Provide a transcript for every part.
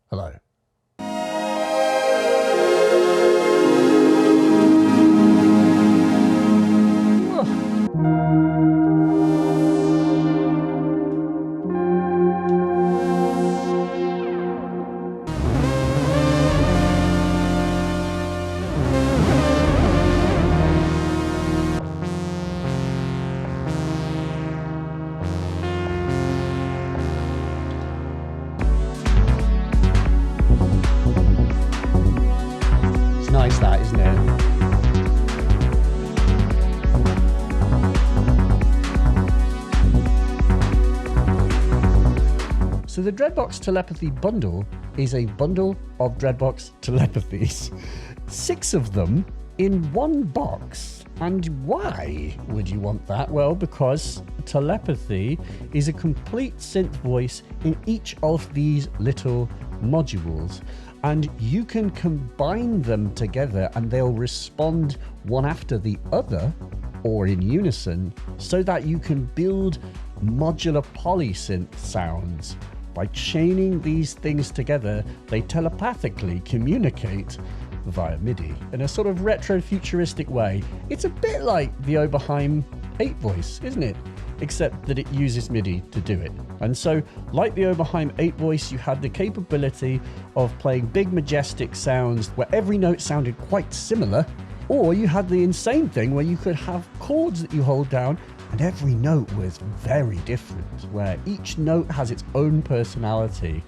Hello. It's nice that, isn't it? So the Dreadbox Telepathy Bundle is a bundle of Dreadbox telepathies. 6 of them in one box. And why would you want that? Well, because telepathy is a complete synth voice in each of these little modules. And you can combine them together and they'll respond one after the other or in unison so that you can build modular polysynth sounds. By chaining these things together, they telepathically communicate via MIDI in a sort of retro-futuristic way. It's a bit like the Oberheim 8 voice, isn't it? Except that it uses MIDI to do it. And so, like the Oberheim 8 voice, you had the capability of playing big majestic sounds where every note sounded quite similar, or you had the insane thing where you could have chords that you hold down and every note was very different, where each note has its own personality,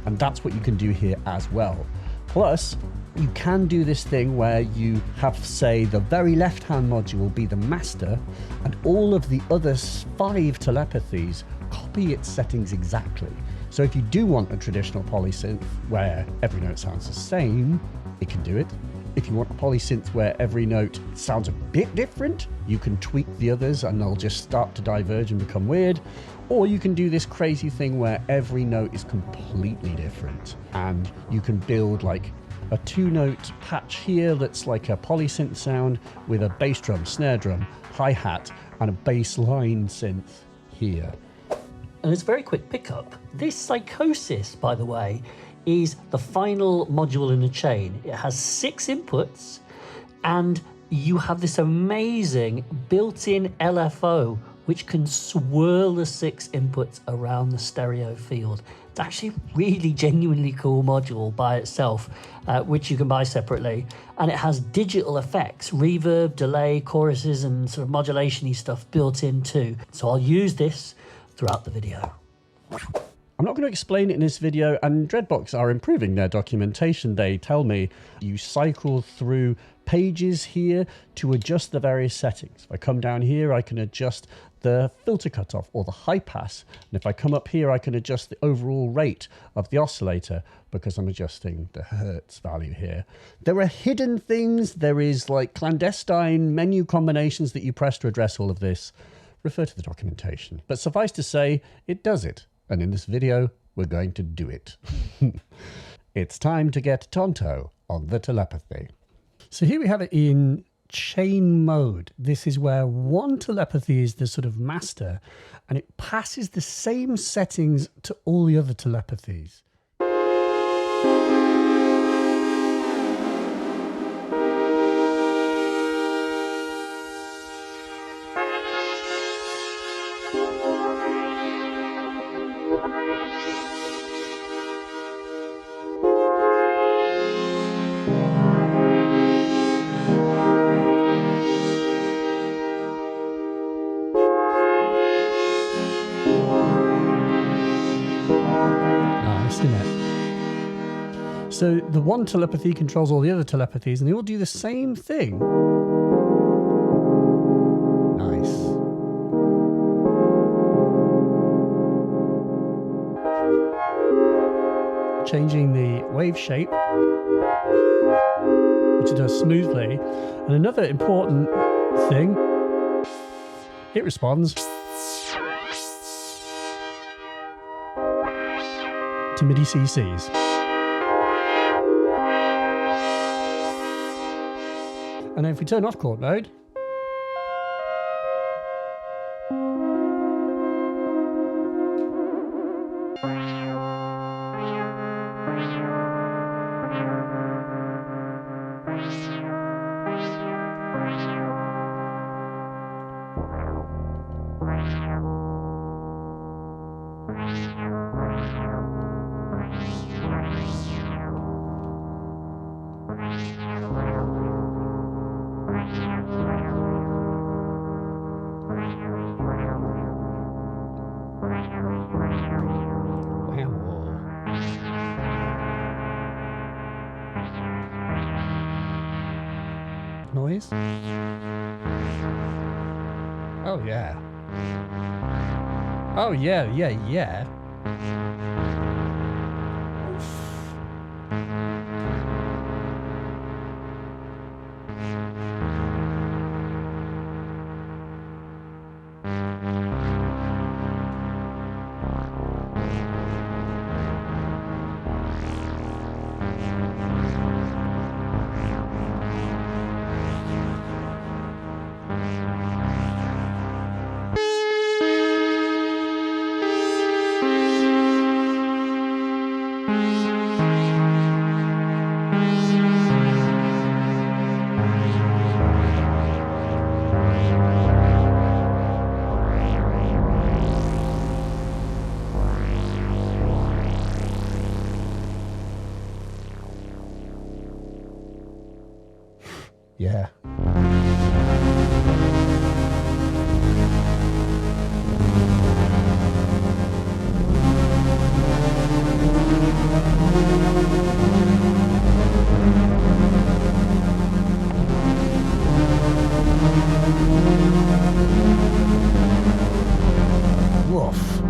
and that's what you can do here as well. Plus, you can do this thing where you have, say, the very left-hand module be the master, and all of the other 5 telepathies copy its settings exactly. So if you do want a traditional polysynth where every note sounds the same, it can do it. If you want a polysynth where every note sounds a bit different, you can tweak the others and they'll just start to diverge and become weird. Or you can do this crazy thing where every note is completely different and you can build like a 2-note patch here that's like a polysynth sound with a bass drum, snare drum, hi-hat and a bass line synth here. And it's a very quick pickup. This Psychosis, by the way, is the final module in the chain. It has 6 inputs and you have this amazing built-in LFO which can swirl the 6 inputs around the stereo field. It's actually a really genuinely cool module by itself, which you can buy separately. And it has digital effects, reverb, delay, choruses, and sort of modulation-y stuff built in too. So I'll use this throughout the video. I'm not going to explain it in this video, and Dreadbox are improving their documentation. They tell me you cycle through pages here to adjust the various settings. If I come down here, I can adjust the filter cutoff or the high pass. And if I come up here, I can adjust the overall rate of the oscillator because I'm adjusting the hertz value here. There are hidden things. There is like clandestine menu combinations that you press to address all of this. Refer to the documentation. But suffice to say, it does it. And in this video, we're going to do it. It's time to get Tonto on the telepathy. So here we have it in chain mode. This is where one telepathy is the sort of master, and it passes the same settings to all the other telepathies. So the one telepathy controls all the other telepathies and they all do the same thing. Nice. Changing the wave shape, which it does smoothly. And another important thing, it responds to MIDI CCs. And then if we turn off chord mode, noise. Oh, yeah. Oh, yeah, yeah, yeah. Yeah. Woof.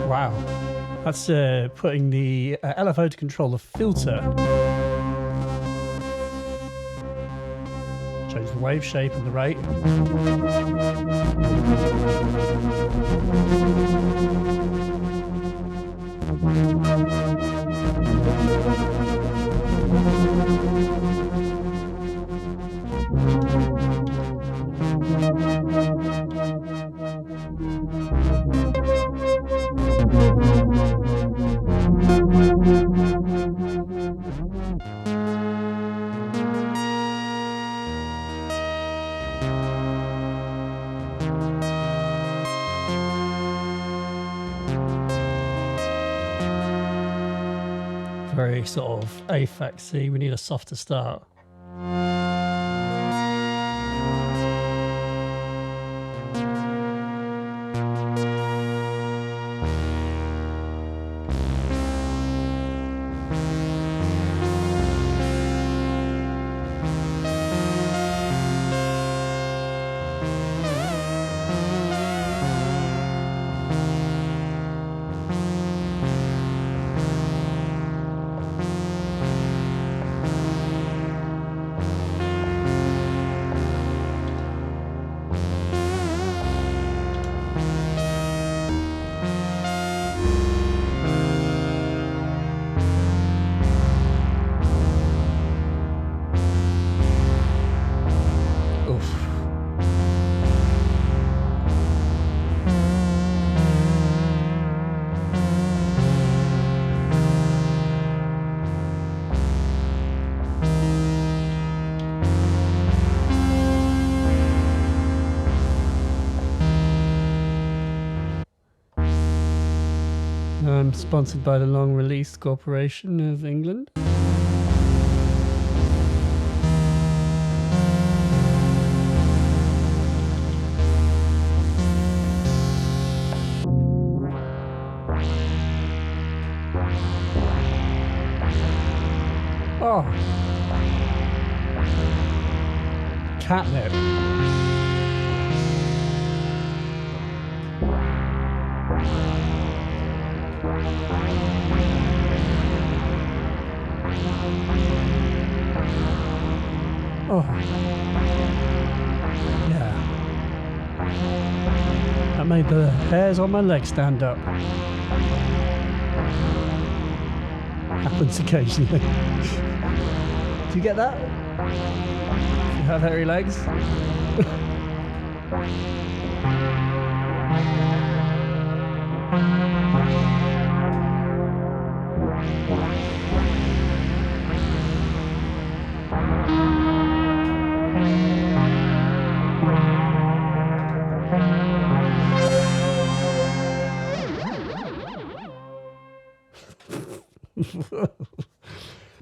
Wow. That's putting the LFO to control the filter. Change the wave shape and the rate. Very sort of affecty. We need a softer start. I'm sponsored by the Long Release Corporation of England. Oh. Catnip. Oh. Yeah. That made the hairs on my legs stand up. Happens occasionally. Do you get that? Have hairy legs.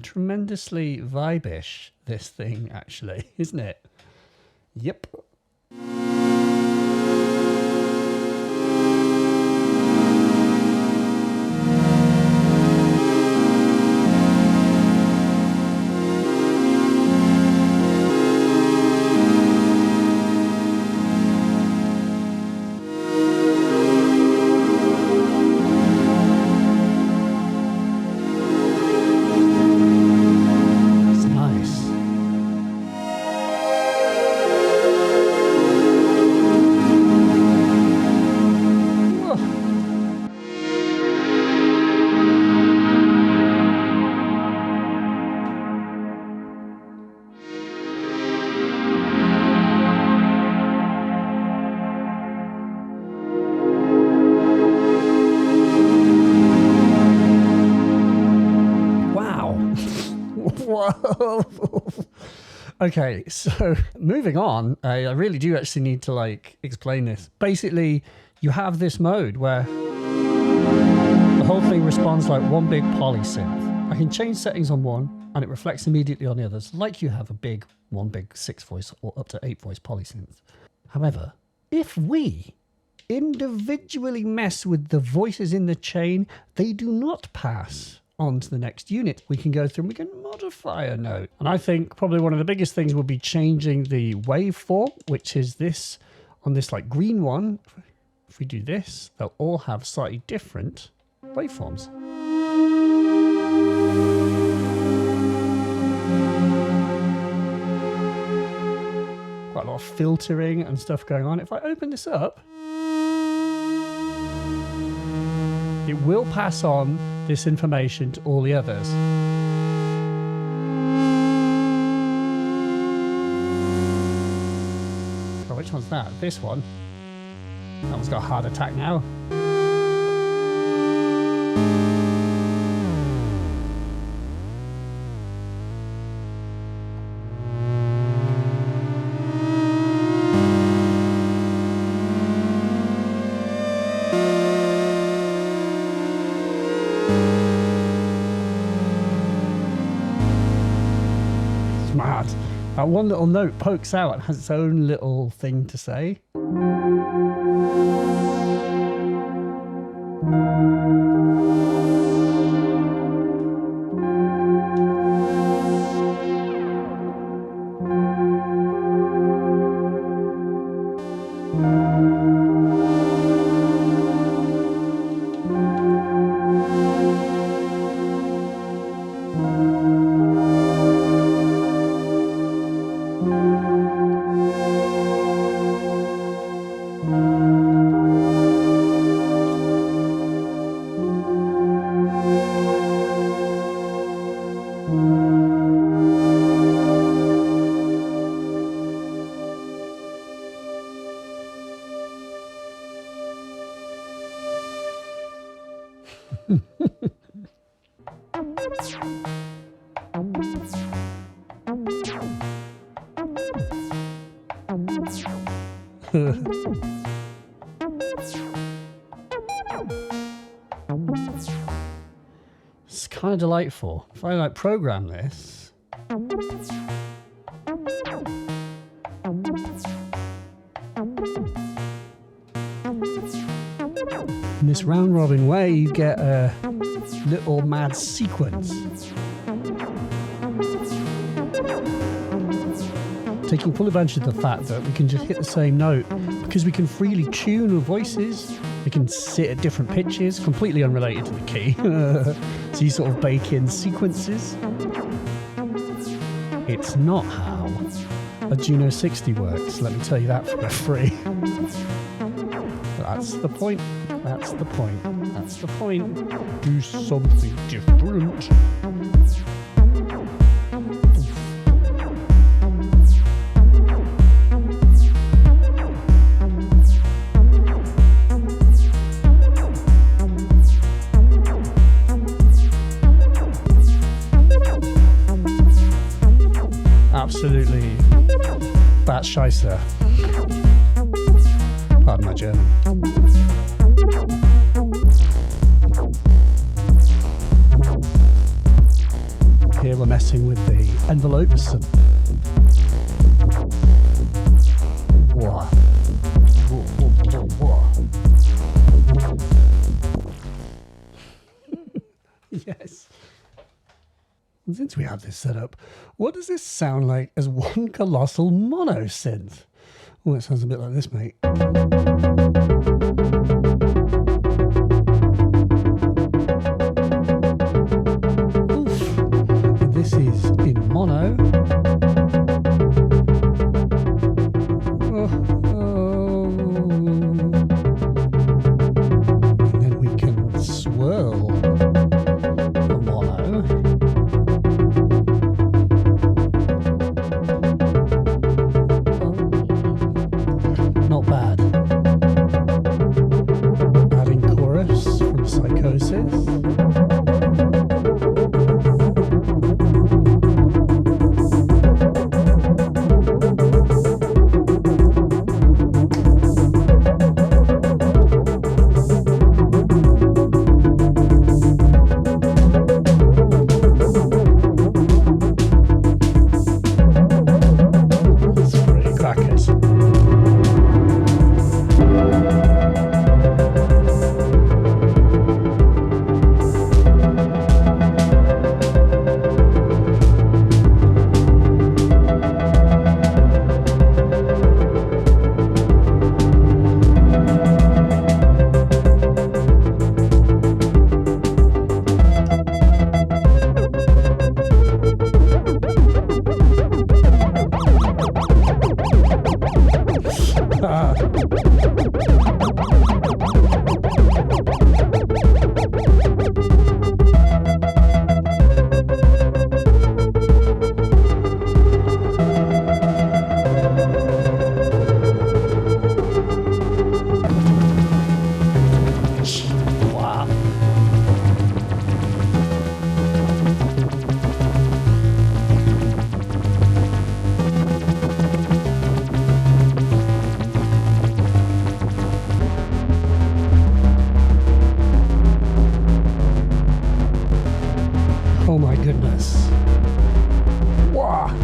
Tremendously vibe-ish, this thing, actually, isn't it? Yep. Whoa. Okay, so moving on, I really do actually need to explain this. Basically, you have this mode where the whole thing responds like one big polysynth. I can change settings on one and it reflects immediately on the others, like you have one big 6 voice or up to 8 voice polysynth. However, if we individually mess with the voices in the chain, they do not pass on to the next unit. We can go through and we can modify a note. And I think probably one of the biggest things will be changing the waveform, which is this, on this green one. If we do this, they'll all have slightly different waveforms. Quite a lot of filtering and stuff going on. If I open this up, it will pass on this information to all the others. Oh, which one's that? This one. That one's got a heart attack now. Mad. That one little note pokes out and has its own little thing to say. It's kind of delightful. If I program this, in this round robin way, you get a little mad sequence. Taking full advantage of the fact that we can just hit the same note because we can freely tune the voices. They can sit at different pitches, completely unrelated to the key. So you sort of bake in sequences. It's not how a Juno 60 works, let me tell you that for free. But that's the point. That's the point. That's the point. Do something different. absolutely bat scheisse. Pardon my German. Here we're messing with the envelopes and whoa. Whoa, whoa, whoa, whoa. Yes. And since we have this set up, what does this sound like as one colossal monosynth? Oh, it sounds a bit like this, mate. Oof. And this is in mono. And then we can swirl the mono. Not bad. Adding chorus from Psychosis. Oh my goodness. Wow.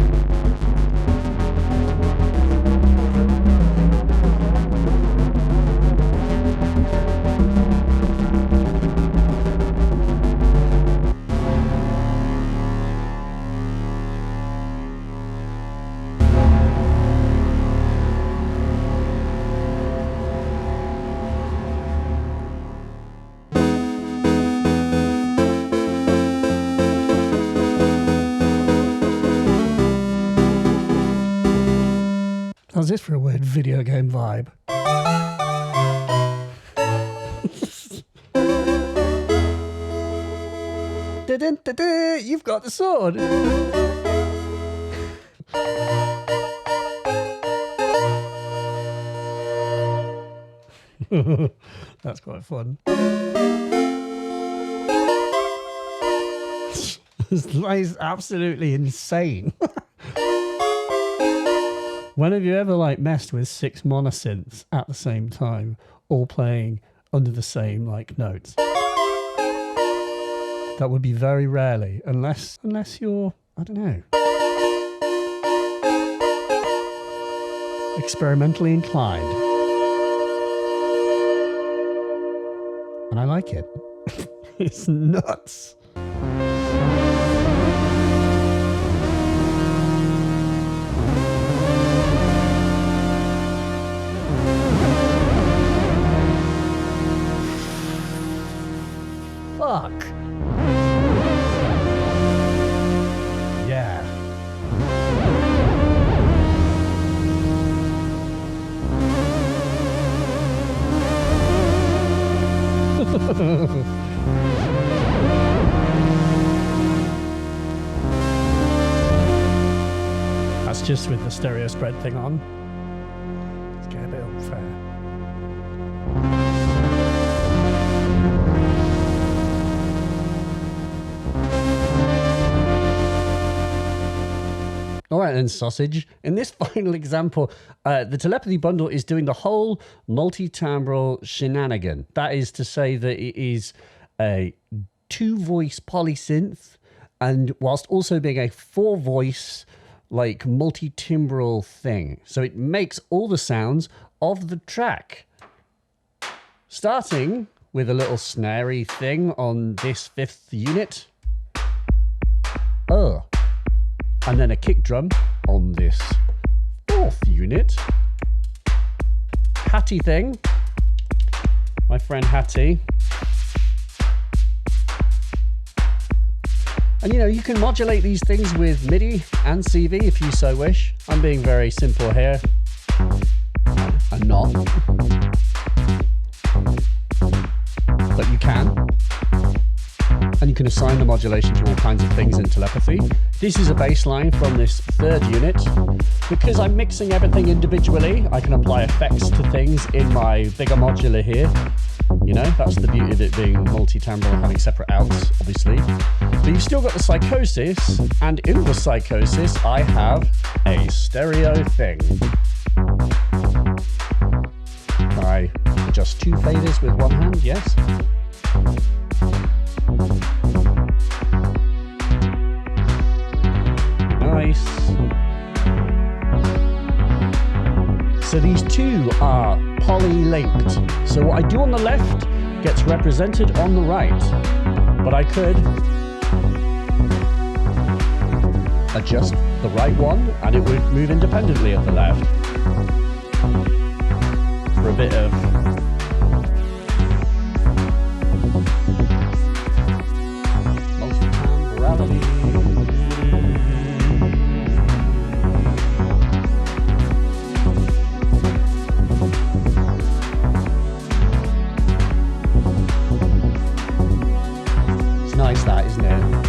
How's this for a weird video game vibe? Da-dun-da-da, you've got the sword. That's quite fun. This is absolutely insane. When have you ever messed with 6 monosynths at the same time, all playing under the same notes? That would be very rarely, unless you're, I don't know, experimentally inclined. And I like it. It's nuts. Fuck. Yeah. That's just with the stereo spread thing on. Let's get a bit unfair. All right, then, sausage. In this final example, the Telepathy Bundle is doing the whole multitimbral shenanigan. That is to say that it is a 2-voice polysynth, and whilst also being a 4-voice, like, multitimbral thing. So it makes all the sounds of the track. Starting with a little snarey thing on this 5th unit. And then a kick drum on this 4th unit. Hattie thing. My friend Hattie. And you know, you can modulate these things with MIDI and CV if you so wish. I'm being very simple here. I'm not. But you can. And you can assign the modulation to all kinds of things in Telepathy. This is a bass line from this 3rd unit. Because I'm mixing everything individually, I can apply effects to things in my bigger modular here. You know, that's the beauty of it being multi-timbral and having separate outs, obviously. But you've still got the psychosis, and in the psychosis, I have a stereo thing. I adjust 2 faders with 1 hand, yes. Nice. So these 2 are poly-linked. So what I do on the left gets represented on the right. But I could adjust the right one and it would move independently of the left. For a bit of multi-timbrality. Nice, that, isn't it?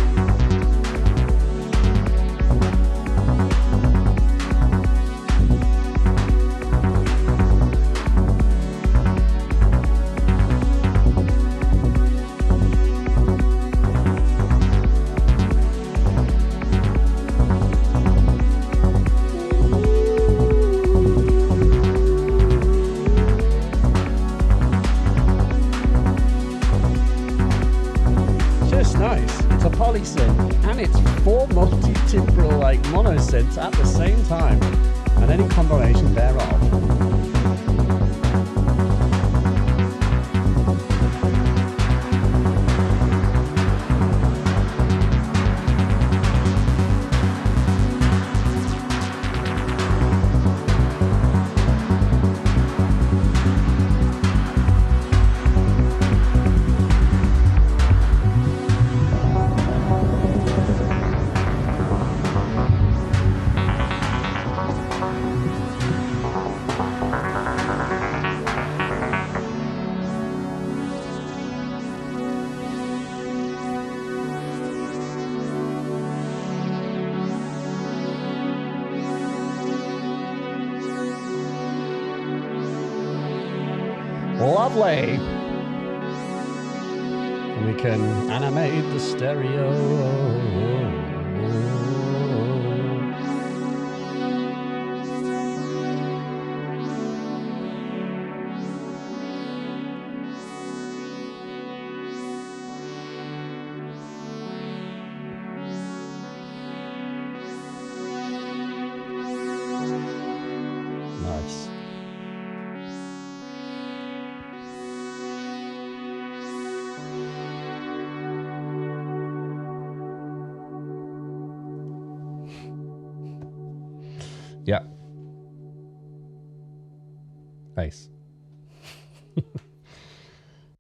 Nice. It's a polysynth and it's 4 multi-timbral like monosynths at the same time and any combination thereof. Lovely. And we can animate the stereo. Nice. Yeah. Nice.